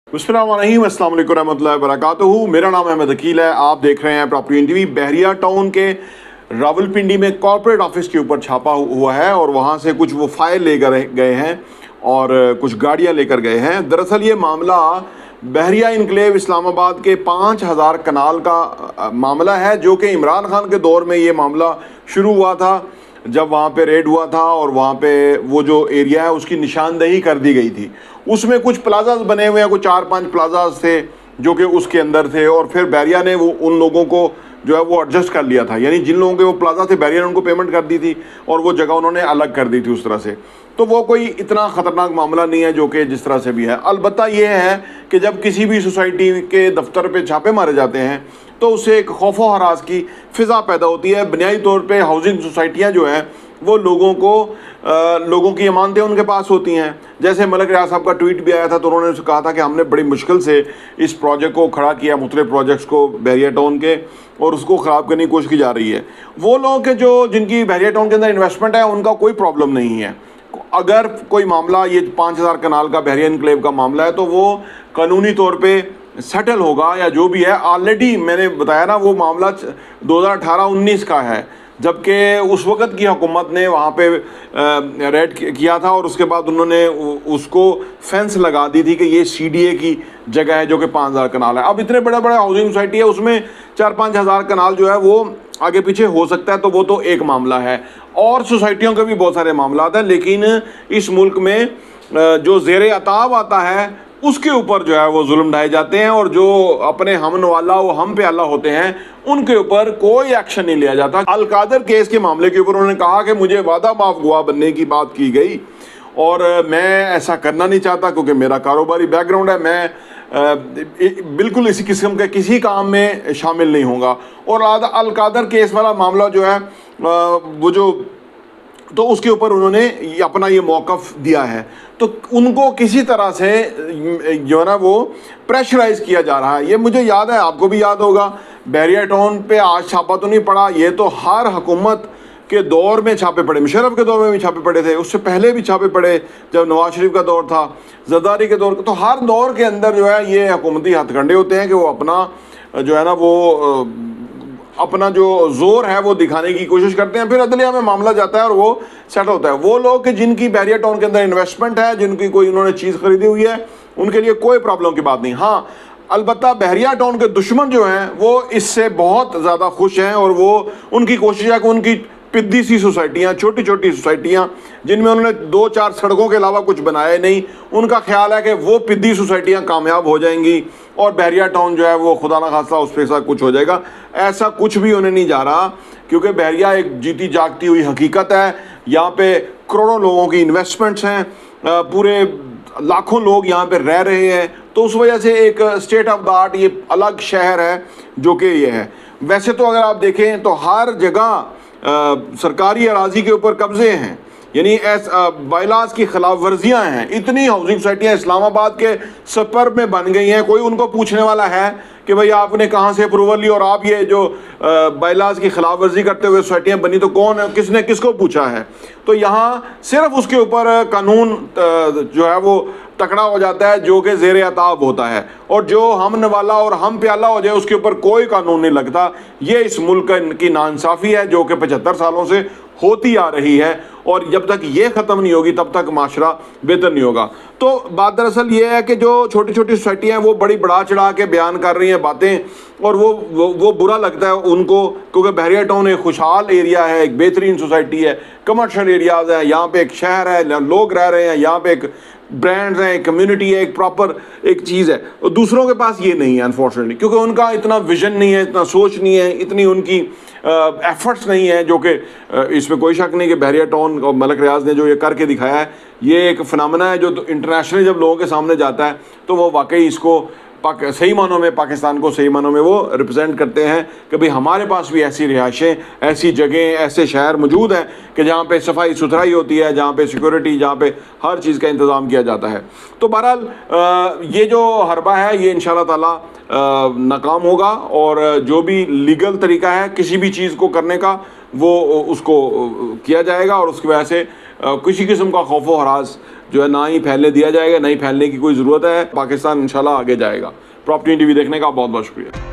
बिस्मिल्लाहिर्रहमानिर्रहीम, अस्सलाम वालेकुम रहमतुल्लाहि व बरकातुहू। मेरा नाम अहमद अकील है। आप देख रहे हैं प्रॉपर्टी टीवी। बहरिया टाउन के रावलपिंडी में कॉर्पोरेट ऑफिस के ऊपर छापा हुआ है और वहाँ से कुछ वो फाइल लेकर गए हैं और कुछ गाड़ियाँ लेकर गए हैं। दरअसल ये मामला बहरिया इनक्लेव इस्लामाबाद के 5000 कनाल का मामला है, जो कि इमरान खान के दौर में ये मामला शुरू हुआ था, जब वहाँ पे रेड हुआ था और वहाँ पे वो जो एरिया है उसकी निशानदेही कर दी गई थी। उसमें कुछ प्लाजाज बने हुए हैं, कुछ 4-5 प्लाजाज थे जो कि उसके अंदर थे, और फिर बहरिया ने वो उन लोगों को जो है वो एडजस्ट कर लिया था। यानी जिन लोगों के वो प्लाजा थे, बहरिया ने उनको पेमेंट कर दी थी और वो जगह उन्होंने अलग कर दी थी उस तरह से। तो वो कोई इतना ख़तरनाक मामला नहीं है जो कि जिस तरह से भी है। अलबत्ता ये है कि जब किसी भी सोसाइटी के दफ्तर पे छापे मारे जाते हैं तो उससे एक खौफ व हरास की फ़िज़ा पैदा होती है। बुनियादी तौर पे हाउसिंग सोसाइटियाँ जो हैं वो लोगों की अमानतें उनके पास होती हैं। जैसे मलिक रियाज साहब का ट्वीट भी आया था, तो उन्होंने कहा था कि हमने बड़ी मुश्किल से इस प्रोजेक्ट को खड़ा किया, मुख्तलिफ प्रोजेक्ट्स को बहरिया टाउन के, और उसको ख़राब करने की कोशिश की जा रही है। वो लोग के जिनकी बहरिया टाउन के अंदर इन्वेस्टमेंट है उनका कोई प्रॉब्लम नहीं है। अगर कोई मामला ये 5000 कनाल का बहरिया इनक्लेव का मामला है तो वो कानूनी तौर पे सेटल होगा या जो भी है। ऑलरेडी मैंने बताया ना, वो मामला 2018-19 का है, जबकि उस वक़्त की हुकूमत ने वहाँ पे रेड किया था और उसके बाद उन्होंने उसको फेंस लगा दी थी कि ये CDA की जगह है जो कि 5000 कनाल है। अब इतने बड़े बड़े हाउसिंग सोसाइटी है, उसमें 4-5 हज़ार कनाल जो है वो आगे पीछे हो सकता है, तो वो तो एक मामला है। और सोसाइटियों के भी बहुत सारे मामला हैं, लेकिन इस मुल्क में जो ज़ेरे अताब आता है उसके ऊपर जो है वो जुल्म ढाए जाते हैं, और जो अपने हमन वाला वो हम पे अल्लाह होते हैं उनके ऊपर कोई एक्शन नहीं लिया जाता। अलकादर केस के मामले के ऊपर उन्होंने कहा कि मुझे वादा माफ गवाह बनने की बात की गई और मैं ऐसा करना नहीं चाहता क्योंकि मेरा कारोबारी बैकग्राउंड है, मैं बिल्कुल इसी किस्म के किसी काम में शामिल नहीं होगा। और अलकादर केस वाला मामला जो है वो जो, तो उसके ऊपर उन्होंने अपना ये मौक़िफ़ दिया है। तो उनको किसी तरह से जो है ना वो प्रेशराइज़ किया जा रहा है। ये मुझे याद है, आपको भी याद होगा, बहरिया टाउन पे आज छापा तो नहीं पड़ा, ये तो हर हुकूमत के दौर में छापे पड़े। मुशर्रफ के दौर में भी छापे पड़े थे, उससे पहले भी छापे पड़े जब नवाज शरीफ का दौर था, जरदारी के दौर। तो हर दौर के अंदर जो है ये हुकूमती हथकंडे होते हैं कि वो अपना जो है ना वो अपना जो जोर है वो दिखाने की कोशिश करते हैं। फिर अदलिया में मामला जाता है और वो सेट होता है। वो लोग कि जिनकी बहरिया टाउन के अंदर इन्वेस्टमेंट है, जिनकी कोई उन्होंने चीज़ खरीदी हुई है, उनके लिए कोई प्रॉब्लम की बात नहीं। हाँ, अलबत्ता बहरिया टाउन के दुश्मन जो हैं वो इससे बहुत ज़्यादा खुश हैं, और वो उनकी कोशिश है कि उनकी पिद्दी सी सोसाइटियाँ, छोटी छोटी सोसाइटियाँ जिनमें उन्होंने 2-4 सड़कों के अलावा कुछ बनाया नहीं, उनका ख्याल है कि वो पिद्दी सोसाइटियाँ कामयाब हो जाएंगी और बहरिया टाउन जो है वो खुदा न खास्ता उस पर साथ कुछ हो जाएगा। ऐसा कुछ भी होने नहीं जा रहा, क्योंकि बहरिया एक जीती जागती हुई हकीकत है। यहाँ पे करोड़ों लोगों की इन्वेस्टमेंट्स हैं, पूरे लाखों लोग यहाँ पे रह रहे हैं, तो उस वजह से एक स्टेट ऑफ द आर्ट ये अलग शहर है जो कि ये है। वैसे तो अगर आप देखें तो हर जगह सरकारी अराजी के ऊपर कब्जे हैं, यानी बाइलाज की खिलाफ वर्जियाँ हैं। इतनी हाउसिंग सोसाइटियाँ इस्लामाबाद के सपर में बन गई हैं, कोई उनको पूछने वाला है कि भाई आपने कहाँ से अप्रूवल ली और आप ये जो बाइलाज की खिलाफ वर्जी करते हुए सोसाइटियाँ बनी, तो कौन है, किसने किसको पूछा है? तो यहाँ सिर्फ उसके ऊपर कानून जो है वो तकड़ा हो जाता है जो कि ज़ेरे अताब होता है, और जो हमन वाला और हम पे अल्लाह हो जाए उसके ऊपर कोई कानून नहीं लगता। ये इस मुल्क की नाइंसाफ़ी है जो कि 75 सालों से होती आ रही है, और जब तक ये ख़त्म नहीं होगी तब तक माशरा बेहतर नहीं होगा। तो बात दरअसल ये है कि जो छोटी छोटी सोसाइटियाँ हैं वो बड़ी बढ़ा चढ़ा के बयान कर रही हैं बातें, और वो बुरा लगता है उनको, क्योंकि बहरिया टाउन एक खुशहाल एरिया है, एक बेहतरीन सोसाइटी है, कमर्शियल एरियाज़ हैं, यहाँ पे एक शहर है, लोग रह रहे हैं, यहाँ पे एक ब्रांड्स हैं, एक कम्युनिटी है, एक प्रॉपर एक चीज़ है। और दूसरों के पास ये नहीं है अनफॉर्चुनेटली, क्योंकि उनका इतना विजन नहीं है, इतना सोच नहीं है, इतनी उनकी एफर्ट्स नहीं है, जो कि इसमें कोई शक नहीं कि बहरिया टाउन और मलिक रियाज ने जो ये करके दिखाया है, ये एक फिनोमेना है जो इंटरनेशनली जब लोगों के सामने जाता है तो वो वाकई इसको सही मानों में पाकिस्तान को सही मानों में वो रिप्रेजेंट करते हैं कि भाई हमारे पास भी ऐसी रिहाइशें, ऐसी जगहें, ऐसे शहर मौजूद हैं कि जहाँ पे सफाई सुथराई होती है, जहाँ पे सिक्योरिटी, जहाँ पे हर चीज़ का इंतज़ाम किया जाता है। तो बहरहाल ये जो हरबा है ये इंशाअल्लाह ताला नाकाम होगा, और जो भी लीगल तरीका है किसी भी चीज़ को करने का वो उसको किया जाएगा और उसकी वजह से किसी किस्म का खौफ व हरास जो है ना ही फैलने दिया जाएगा, ना ही फैलने की कोई ज़रूरत है। पाकिस्तान इंशाल्लाह आगे जाएगा। प्रॉपर्टी टीवी देखने का बहुत बहुत शुक्रिया।